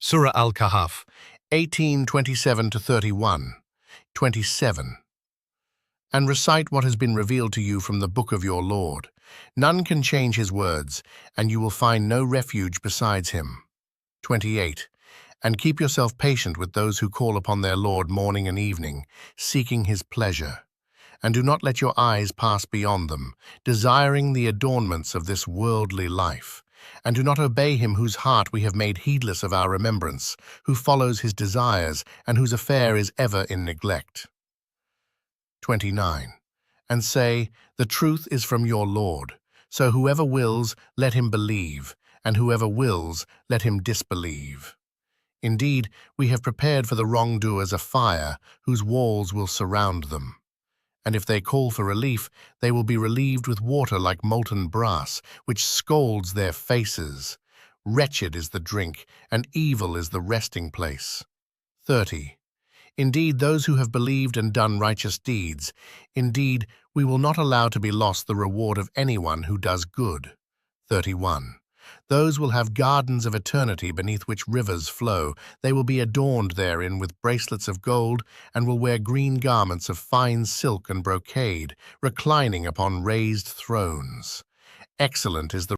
Surah Al-Kahf, 18:27-31, 27. And recite what has been revealed to you from the book of your Lord. None can change his words, and you will find no refuge besides him. 28. And keep yourself patient with those who call upon their Lord morning and evening, seeking his pleasure. And do not let your eyes pass beyond them, desiring the adornments of this worldly life. And do not obey him whose heart we have made heedless of our remembrance, who follows his desires, and whose affair is ever in neglect. 29. And say, the truth is from your Lord. So whoever wills, let him believe, and whoever wills, let him disbelieve. Indeed, we have prepared for the wrongdoers a fire, whose walls will surround them. And if they call for relief, they will be relieved with water like molten brass, which scalds their faces. Wretched is the drink, and evil is the resting place. 30. Indeed, those who have believed and done righteous deeds, indeed, we will not allow to be lost the reward of anyone who does good. 31. Those will have gardens of eternity beneath which rivers flow. They will be adorned therein with bracelets of gold, and will wear green garments of fine silk and brocade, reclining upon raised thrones. Excellent is the